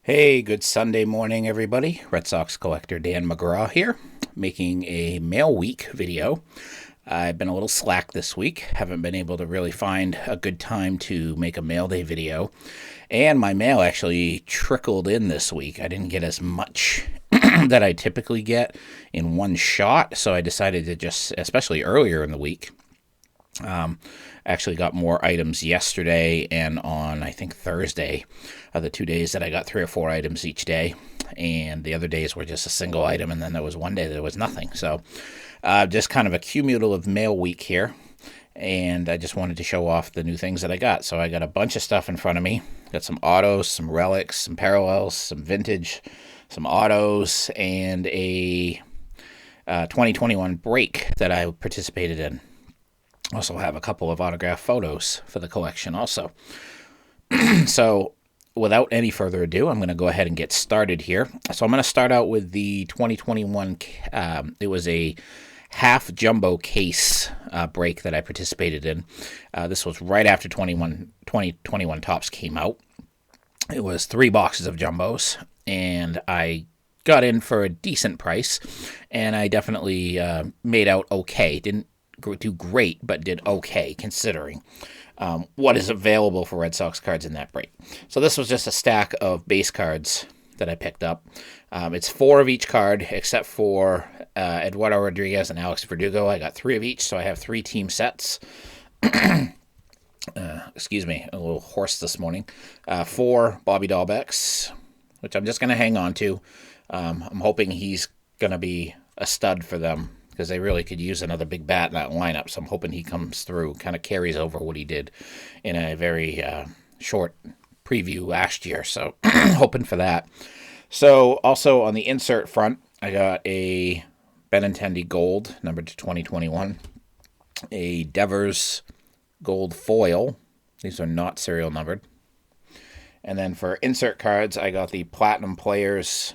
Hey, good Sunday morning, everybody. Red Sox collector Dan McGraw here, making a mail week video. I've been a little slack this week. Haven't been able to really find a good time to make a mail day video. And my mail actually trickled in this week. I didn't get as much that I typically get in one shot, so I decided to just, especially earlier in the week, actually got more items yesterday and on, I think, Thursday, the 2 days that I got 3 or 4 items each day. And the other days were just a single item, and then there was one day there was nothing. So just kind of a cumulative mail week here. And I just wanted to show off the new things that I got. So I got a bunch of stuff in front of me. Got some autos, some relics, some parallels, some vintage, some autos, and a 2021 break that I participated in. Also have a couple of autographed photos for the collection also. So without any further ado, I'm going to go ahead and get started here. So I'm going to start out with the 2021. It was a half jumbo case break that I participated in. This was right after 2021 Topps came out. It was 3 boxes of jumbos, and I got in for a decent price, and I definitely made out okay. Didn't do great, but did okay considering what is available for Red Sox cards in that break. So this was just a stack of base cards that I picked up. It's 4 of each card, except for Eduardo Rodriguez and Alex Verdugo. I got 3 of each, so I have 3 team sets. Excuse me, a little hoarse this morning. 4 Bobby Dahlbecks, which I'm just going to hang on to. I'm hoping he's going to be a stud for them, because they really could use another big bat in that lineup. So I'm hoping he comes through, kind of carries over what he did in a very short preview last year. So hoping for that. So also on the insert front, I got a Benintendi Gold, numbered to 2021. A Devers Gold Foil. These are not serial numbered. And then for insert cards, I got the Platinum Players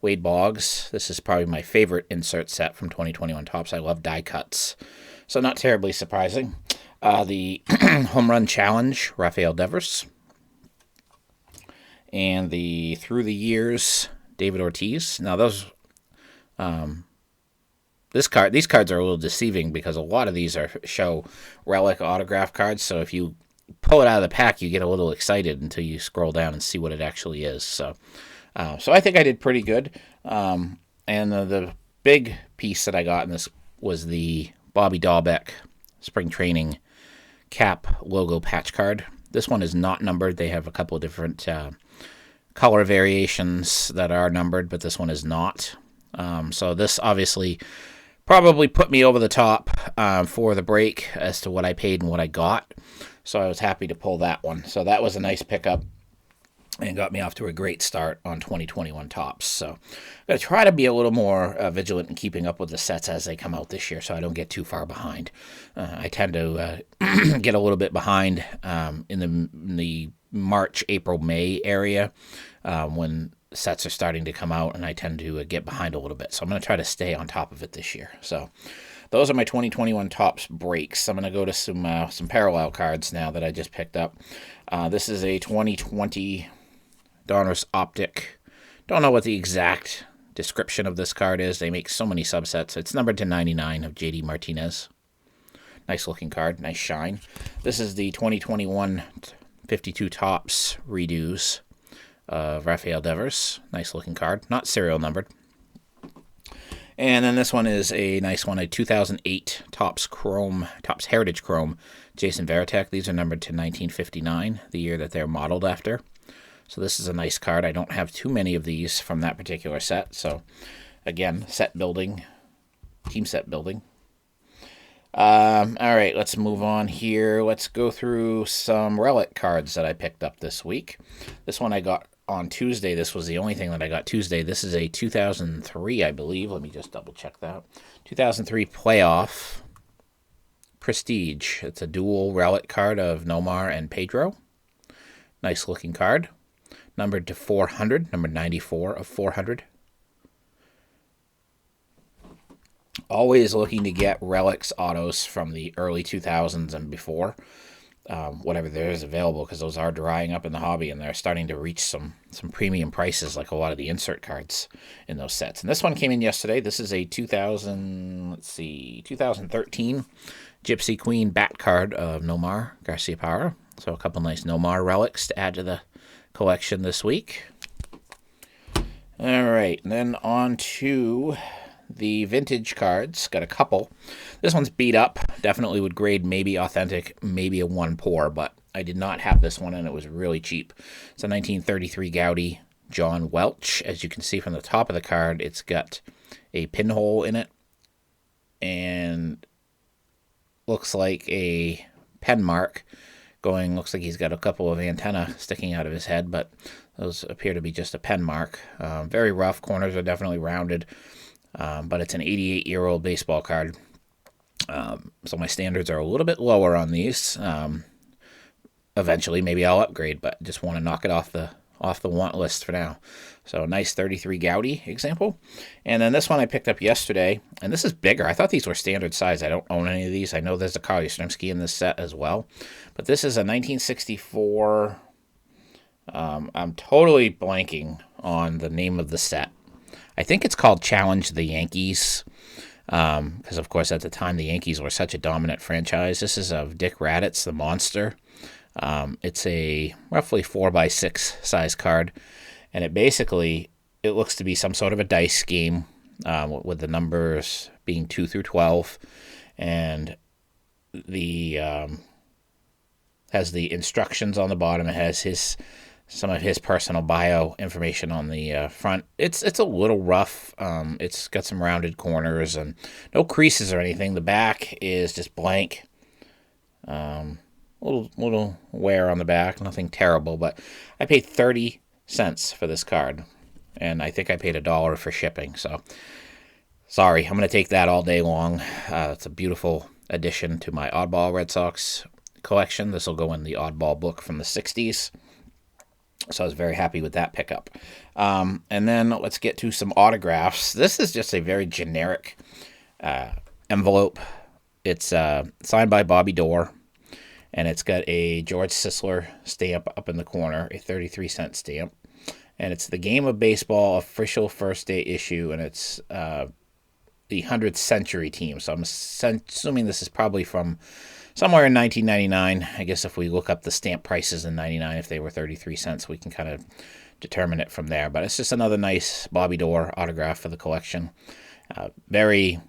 Wade Boggs. This is probably my favorite insert set from 2021 Topps. I love die cuts, so not terribly surprising. The Home Run Challenge, Rafael Devers. And the Through the Years, David Ortiz. Now those, these cards are a little deceiving because a lot of these show relic autograph cards. So if you pull it out of the pack, you get a little excited until you scroll down and see what it actually is. So I think I did pretty good. And the big piece that I got in this was the Bobby Dahlbeck Spring Training Cap logo patch card. This one is not numbered. They have a couple of different color variations that are numbered, but this one is not. So this obviously probably put me over the top for the break as to what I paid and what I got. So I was happy to pull that one. So that was a nice pickup and got me off to a great start on 2021 Topps. So I'm going to try to be a little more vigilant in keeping up with the sets as they come out this year so I don't get too far behind. I tend to get a little bit behind in the March, April, May area when sets are starting to come out, and I tend to get behind a little bit. So I'm going to try to stay on top of it this year. So those are my 2021 Topps breaks. I'm going to go to some parallel cards now that I just picked up. This is a 2020 Donruss Optic. Don't know what the exact description of this card is. They make so many subsets. It's numbered to 99 of JD Martinez. Nice looking card. Nice shine. This is the 2021 52 Topps redos of Rafael Devers. Nice looking card. Not serial numbered. And then this one is a nice one, a 2008 Topps Heritage Chrome Jason Varitek. These are numbered to 1959, the year that they're modeled after. So this is a nice card. I don't have too many of these from that particular set. So again, set building, team set building. All right, let's move on here. Let's go through some relic cards that I picked up this week. This one I got on Tuesday. This was the only thing that I got Tuesday. This is a 2003, I believe. Let me just double check that. 2003 Playoff Prestige. It's a dual relic card of Nomar and Pedro. Nice looking card. Numbered to 400, number 94 of 400. Always looking to get relics autos from the early 2000s and before. whatever there is available, because those are drying up in the hobby and they're starting to reach some premium prices, like a lot of the insert cards in those sets. And this one came in yesterday. This is a 2013 Gypsy Queen bat card of Nomar Garciaparra. So a couple nice Nomar relics to add to the collection this week. All right, and then on to the vintage cards. Got a couple. This one's beat up. Definitely would grade maybe authentic, maybe a 1 pour, but I did not have this one and it was really cheap. It's a 1933 Gaudi John Welch. As you can see from the top of the card, it's got a pinhole in it and looks like a pen mark going. Looks like he's got a couple of antennae sticking out of his head, but those appear to be just a pen mark. Very rough. Corners are definitely rounded. But it's an 88-year-old baseball card. So my standards are a little bit lower on these. Eventually, maybe I'll upgrade, but just want to knock it off the want list for now. So nice 33 Gaudi example. And then this one I picked up yesterday, and this is bigger. I thought these were standard size. I don't own any of these. I know there's a Carl Yastrzemski in this set as well. But this is a 1964... I'm totally blanking on the name of the set. I think it's called Challenge the Yankees, because, of course, at the time, the Yankees were such a dominant franchise. This is of Dick Raditz, the Monster. It's a roughly 4x6 size card, and it looks to be some sort of a dice game with the numbers being 2 through 12, and has the instructions on the bottom. It has some of his personal bio information on the front. It's a little rough. It's got some rounded corners and no creases or anything. The back is just blank. Little wear on the back, nothing terrible. But I paid 30 cents for this card, and I think I paid $1 for shipping. So sorry, I'm going to take that all day long. It's a beautiful addition to my Oddball Red Sox collection. This will go in the Oddball book from the 60s. So I was very happy with that pickup. And then let's get to some autographs. This is just a very generic envelope. It's signed by Bobby Doerr, and it's got a George Sisler stamp up in the corner, a 33-cent stamp. And it's the Game of Baseball official first day issue, and it's the 100th Century team. So I'm assuming this is probably from somewhere in 1999. I guess if we look up the stamp prices in 99, if they were 33 cents, we can kind of determine it from there. But it's just another nice Bobby Doerr autograph for the collection. Very,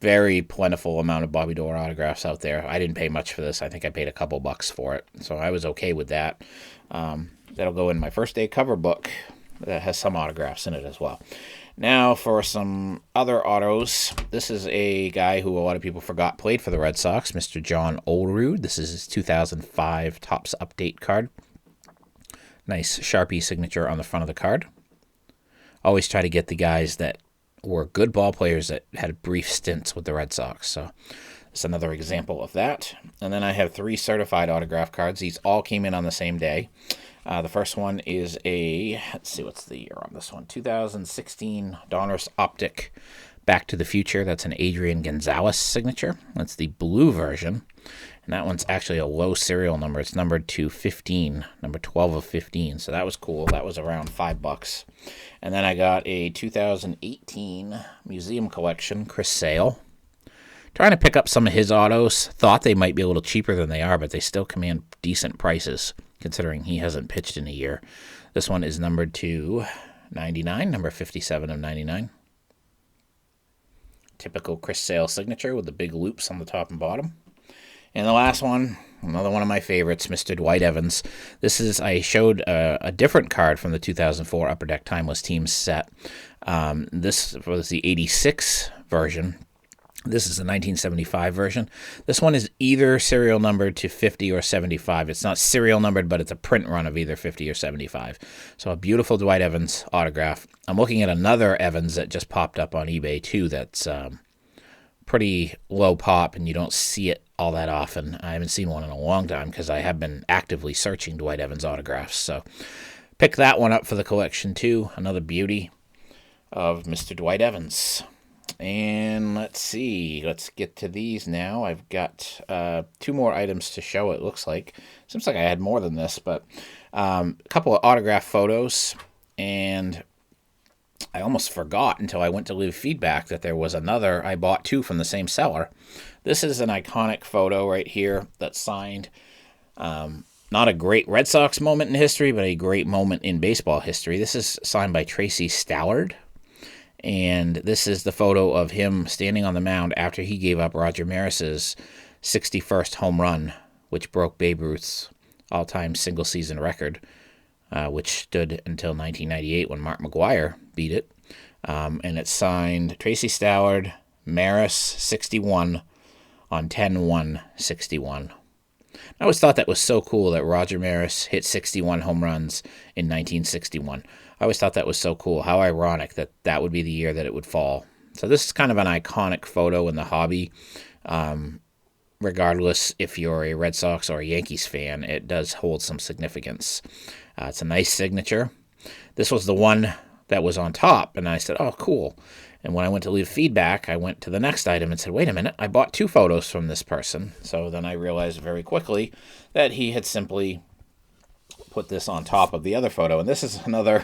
very plentiful amount of Bobby Doerr autographs out there. I didn't pay much for this. I think I paid a couple bucks for it. So I was okay with that. That'll go in my first day cover book that has some autographs in it as well. Now for some other autos. This is a guy who a lot of people forgot played for the Red Sox, Mr. John Olerud. This is his 2005 Topps Update card. Nice Sharpie signature on the front of the card. Always try to get the guys that were good ball players that had brief stints with the Red Sox. So it's another example of that. And then I have 3 certified autograph cards. These all came in on the same day. The first one is let's see, what's the year on this one? 2016 Donruss Optic Back to the Future. That's an Adrian Gonzalez signature. That's the blue version. And that one's actually a low serial number. It's numbered to 15, number 12 of 15. So that was cool. That was around $5. And then I got a 2018 Museum Collection Chris Sale. Trying to pick up some of his autos. Thought they might be a little cheaper than they are, but they still command decent prices, considering he hasn't pitched in a year. This one is numbered to 99, number 57 of 99. Typical Chris Sale signature with the big loops on the top and bottom. And the last one, another one of my favorites, Mr. Dwight Evans. I showed a different card from the 2004 Upper Deck Timeless Teams set. This was the 86 version. This is the 1975 version. This one is either serial numbered to 50 or 75. It's not serial numbered, but it's a print run of either 50 or 75. So a beautiful Dwight Evans autograph. I'm looking at another Evans that just popped up on eBay too that's pretty low pop, and you don't see it all that often. I haven't seen one in a long time because I have been actively searching Dwight Evans autographs. So pick that one up for the collection too. Another beauty of Mr. Dwight Evans. And let's see. Let's get to these now. I've got 2 more items to show, it looks like. Seems like I had more than this, but a couple of autograph photos. And I almost forgot until I went to leave feedback that there was another. I bought 2 from the same seller. This is an iconic photo right here that's signed. Not a great Red Sox moment in history, but a great moment in baseball history. This is signed by Tracy Stallard. And this is the photo of him standing on the mound after he gave up Roger Maris's 61st home run, which broke Babe Ruth's all-time single-season record, which stood until 1998 when Mark McGwire beat it. And it's signed Tracy Stallard, Maris, 61, on 10/1/61. I always thought that was so cool that Roger Maris hit 61 home runs in 1961. I always thought that was so cool. How ironic that that would be the year that it would fall. So this is kind of an iconic photo in the hobby. Regardless if you're a Red Sox or a Yankees fan, it does hold some significance. It's a nice signature. This was the one that was on top, and I said, oh, cool. And when I went to leave feedback, I went to the next item and said, wait a minute, I bought 2 photos from this person. So then I realized very quickly that he had simply put this on top of the other photo. And this is another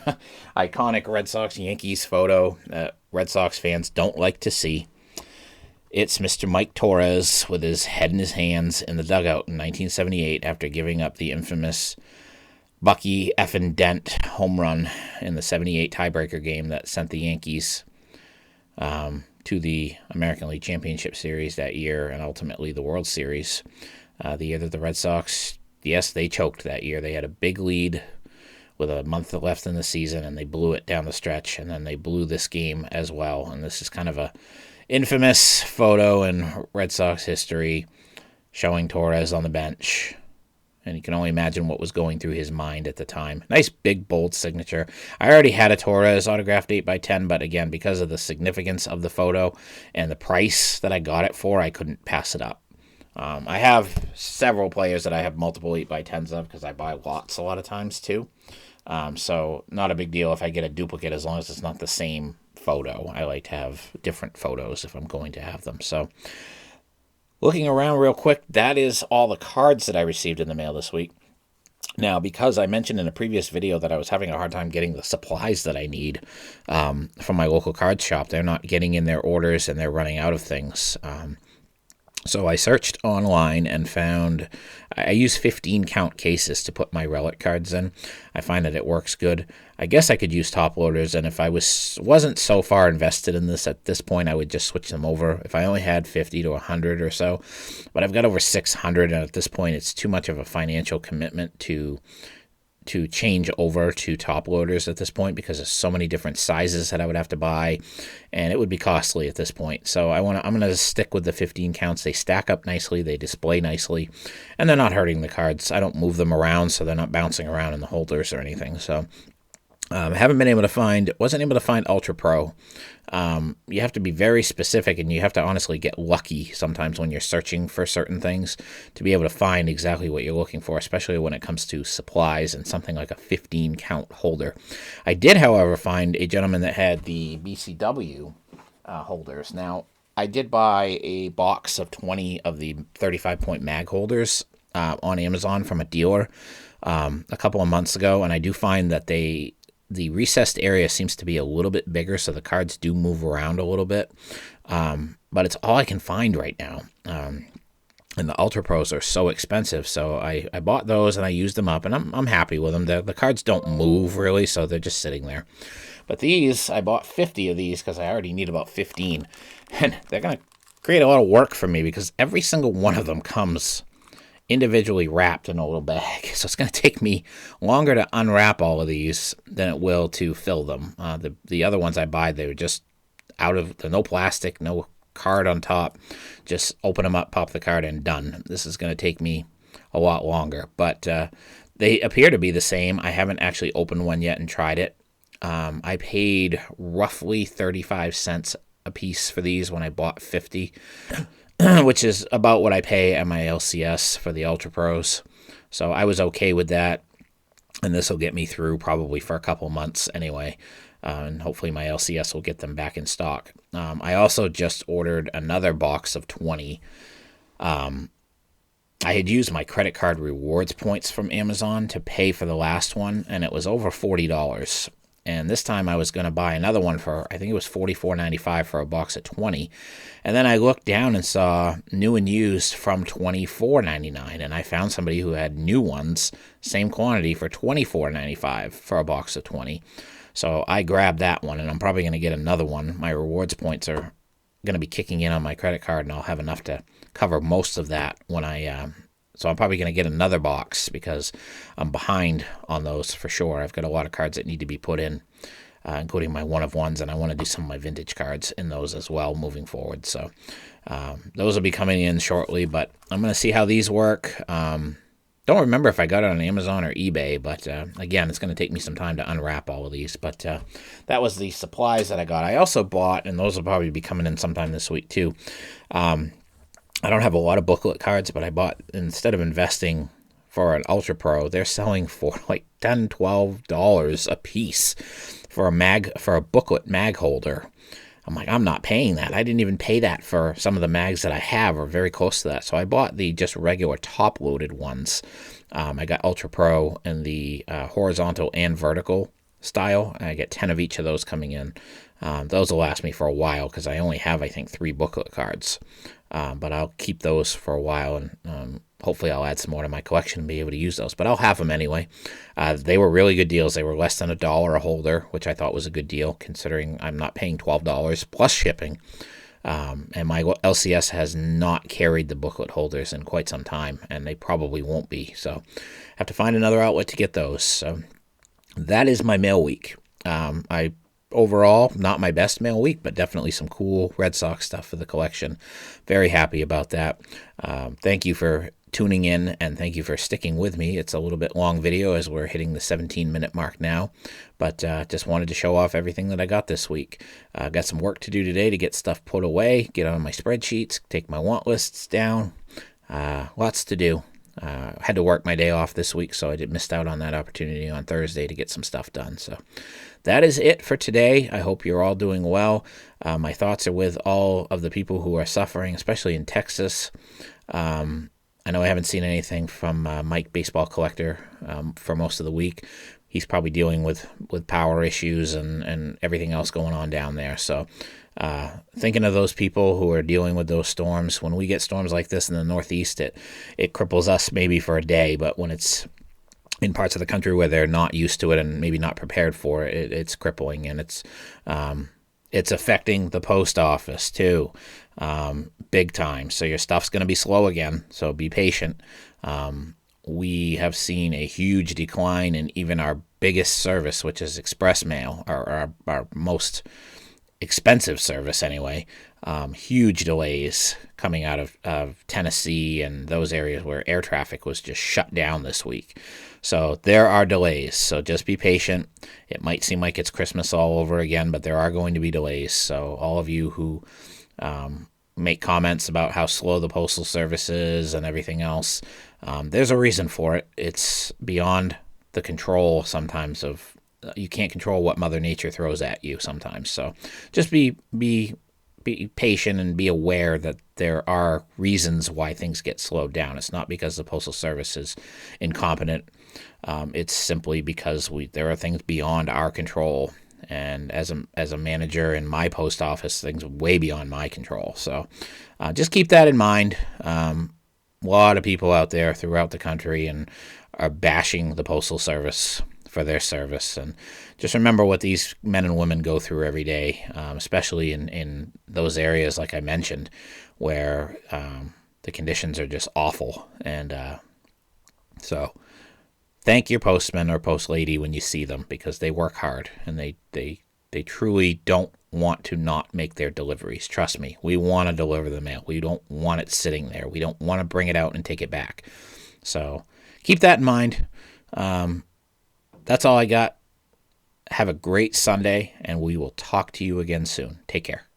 iconic Red Sox-Yankees photo that Red Sox fans don't like to see. It's Mr. Mike Torres with his head in his hands in the dugout in 1978 after giving up the infamous Bucky effing Dent home run in the 78 tiebreaker game that sent the Yankees to the American League Championship Series that year and ultimately the World Series. The year that the Red Sox, yes, they choked that year. They had a big lead with a month left in the season, and they blew it down the stretch, and then they blew this game as well. And this is kind of a infamous photo in Red Sox history showing Torres on the bench. And you can only imagine what was going through his mind at the time. Nice, big, bold signature. I already had a Torres autographed 8x10, but again, because of the significance of the photo and the price that I got it for, I couldn't pass it up. I have several players that I have multiple 8x10s of because I buy lots a lot of times too. So not a big deal if I get a duplicate as long as it's not the same photo. I like to have different photos if I'm going to have them. So looking around real quick, that is all the cards that I received in the mail this week. Now, because I mentioned in a previous video that I was having a hard time getting the supplies that I need from my local card shop, they're not getting in their orders and they're running out of things. So I searched online and found, I use 15 count cases to put my relic cards in. I find that it works good. I guess I could use top loaders, and if I wasn't so far invested in this at this point, I would just switch them over. If I only had 50 to 100 or so, but I've got over 600, and at this point, it's too much of a financial commitment to change over to top loaders at this point because there's so many different sizes that I would have to buy, and it would be costly at this point. So I'm going to stick with the 15 counts. They stack up nicely, they display nicely, and they're not hurting the cards. I don't move them around, so they're not bouncing around in the holders or anything. So wasn't able to find Ultra Pro. You have to be very specific, and you have to honestly get lucky sometimes when you're searching for certain things to be able to find exactly what you're looking for, especially when it comes to supplies and something like a 15 count holder. I did, however, find a gentleman that had the BCW holders. Now, I did buy a box of 20 of the 35-point mag holders on Amazon from a dealer a couple of months ago, and I do find that the recessed area seems to be a little bit bigger, so the cards do move around a little bit. But it's all I can find right now. And the Ultra Pros are so expensive, so I bought those and I used them up, and I'm happy with them. The cards don't move really, so they're just sitting there. But these, I bought 50 of these because I already need about 15. And they're going to create a lot of work for me because every single one of them comes individually wrapped in a little bag. So it's going to take me longer to unwrap all of these than it will to fill them. The other ones I buy, they're just no plastic, no card on top. Just open them up, pop the card in, done. This is going to take me a lot longer, but they appear to be the same. I haven't actually opened one yet and tried it. I paid roughly 35 cents a piece for these when I bought 50. Which is about what I pay at my LCS for the Ultra Pros. So I was okay with that, and this will get me through probably for a couple months anyway. and hopefully my LCS will get them back in stock. I also just ordered another box of 20. I had used my credit card rewards points from Amazon to pay for the last one, and it was over $40. And this time I was going to buy another one for, I think it was $44.95 for a box of 20. And then I looked down and saw new and used from $24.99. And I found somebody who had new ones, same quantity, for $24.95 for a box of 20. So I grabbed that one, and I'm probably going to get another one. My rewards points are going to be kicking in on my credit card, and I'll have enough to cover most of that when so I'm probably going to get another box because I'm behind on those for sure. I've got a lot of cards that need to be put in, including my one-of-ones, and I want to do some of my vintage cards in those as well moving forward. So those will be coming in shortly, but I'm going to see how these work. Don't remember if I got it on Amazon or eBay, but again, it's going to take me some time to unwrap all of these. But that was the supplies that I got. I also bought, and those will probably be coming in sometime this week too. I don't have a lot of booklet cards, but I bought, instead of investing for an Ultra Pro, they're selling for like $10, $12 a piece for a booklet mag holder. I'm like, I'm not paying that. I didn't even pay that for some of the mags that I have, or very close to that. So I bought the just regular top-loaded ones. I got Ultra Pro in the horizontal and vertical style. I get 10 of each of those coming in. Those will last me for a while because I only have, I think, 3 booklet cards. But I'll keep those for a while, and hopefully I'll add some more to my collection and be able to use those. But I'll have them anyway. They were really good deals. They were less than $1 a holder, which I thought was a good deal considering I'm not paying $12 plus shipping. And my LCS has not carried the booklet holders in quite some time, and they probably won't be. So I have to find another outlet to get those. So that is my mail week. Overall, not my best mail week, but definitely some cool Red Sox stuff for the collection. Very happy about that. Thank you for tuning in, and thank you for sticking with me. It's a little bit long video as we're hitting the 17-minute mark now, but just wanted to show off everything that I got this week. Got some work to do today to get stuff put away, get on my spreadsheets, take my want lists down. Lots to do. Had to work my day off this week, so I missed out on that opportunity on Thursday to get some stuff done. So that is it for today. I hope you're all doing well. My thoughts are with all of the people who are suffering, especially in Texas. I know I haven't seen anything from Mike Baseball Collector for most of the week. He's probably dealing with power issues and everything else going on down there. So thinking of those people who are dealing with those storms. When we get storms like this in the Northeast, it cripples us maybe for a day, but when it's in parts of the country where they're not used to it and maybe not prepared for it, it's crippling, and it's affecting the post office too, big time. So your stuff's going to be slow again, so be patient. We have seen a huge decline in even our biggest service, which is express mail, our most expensive service anyway. Huge delays coming out of Tennessee and those areas where air traffic was just shut down this week. So there are delays, so just be patient. It might seem like it's Christmas all over again, but there are going to be delays. So all of you who make comments about how slow the Postal Service is and everything else, there's a reason for it. It's beyond the control sometimes of, you can't control what Mother Nature throws at you sometimes. So just be patient and be aware that there are reasons why things get slowed down. It's not because the Postal Service is incompetent. It's simply because there are things beyond our control. And as a manager in my post office, things are way beyond my control. So just keep that in mind. A lot of people out there throughout the country and are bashing the Postal Service for their service. And just remember what these men and women go through every day, especially in those areas, like I mentioned, where the conditions are just awful. And so thank your postman or post lady when you see them, because they work hard and they truly don't want to not make their deliveries. Trust me, we want to deliver the mail. We don't want it sitting there. We don't want to bring it out and take it back. So keep that in mind. That's all I got. Have a great Sunday, and we will talk to you again soon. Take care.